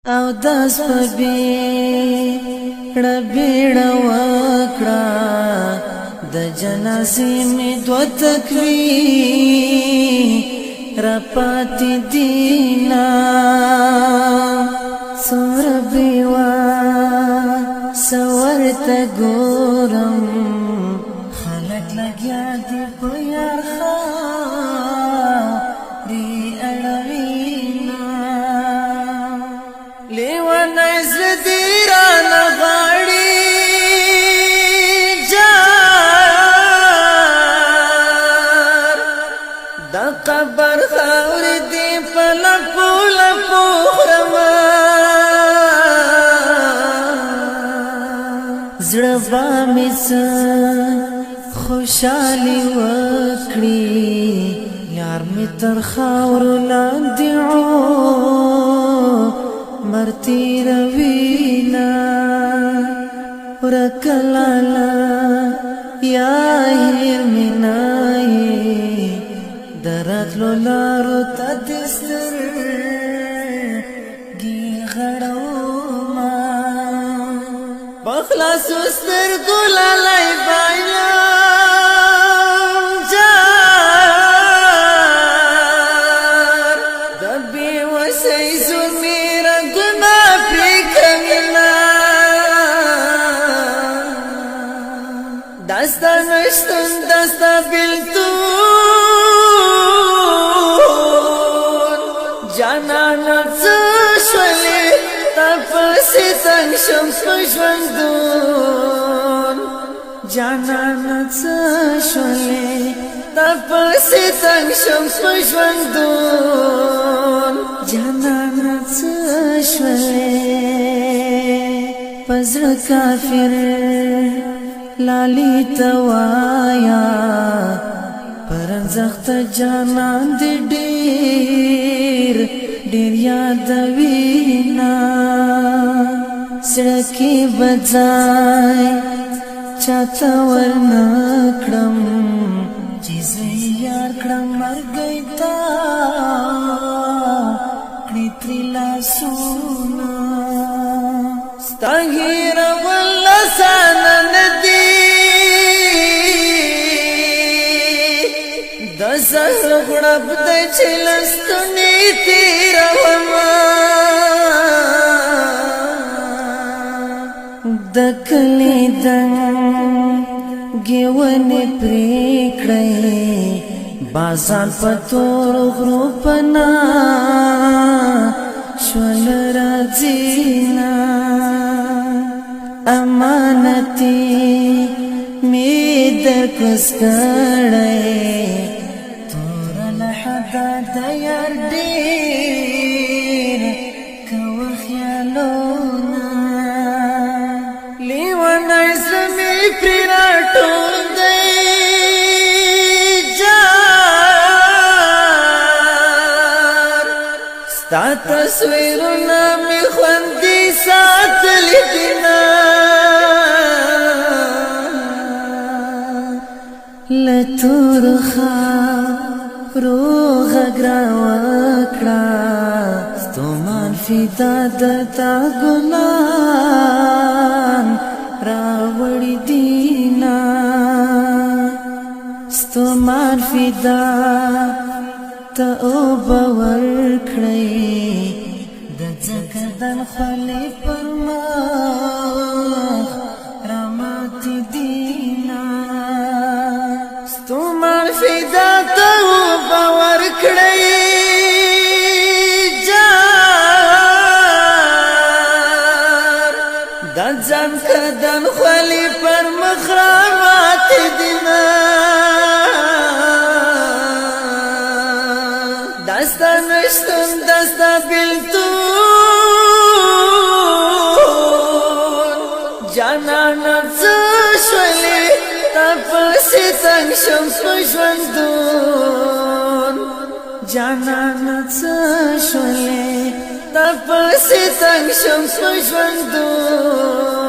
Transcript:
او داس په بیړه وکړه د جنازې مې دوه تکبیر را پاتې دینا سور بیوا سورته ګورم خلک لګیا دي په یار خاورې اړوینا لیوانی زړه دې رانه غواړي جار د قبر خاورې دې په لپو لپو خورمه زړه به مې څه خوشحالي وکړي یار مې تر خاورو لاندې مرتی روینا ورکلالا یا هیر منائی درات لولارو تا دستر گی غڑوما بخلاص استر گلالائی باینا دستا نشتن دستا بلتون جانانا تشولی تپسی تنگ شم پشوندون جانانا تشولی تپسی تنگ شم پشوندون جانانا تشولی پزر کافر لالی توایا پرنزخت جانان دی ډیر ډیر یادوینا سړکی بځای چاته ورنکړم چې زه یار کړم مرګی تا کړي ترې لاسونه ستا هېرول اسانه نه دي د زهر غړپ دی چې له ستوني تېرومه د کلي دنګې ونې پرې کړئ بازان په تورو غرو پناه شول راځينا امانتي می در کس کړې تور له حدا د یار ډېر کو خیالونه لیوانای زمي پراټول دی جار ستا تصویرونه می خوندي ساتلی دینا لتور خاورو غږرا وکړه ستومان فدا دتا ګلان راوړي دینا ستومان فدا ته اوبه ورکړئ د ځکدن خولې پر مخ راماتې دینا ستومان فدا ته اوبه ورکړئ جار د ځکدن خولې پر مخ راماتې دینا دستا نشتن دستا بلتون جانانا تشولی تپسی تنگ شم پشوندون جانانا تشولی تپسی تنگ شم پشوندون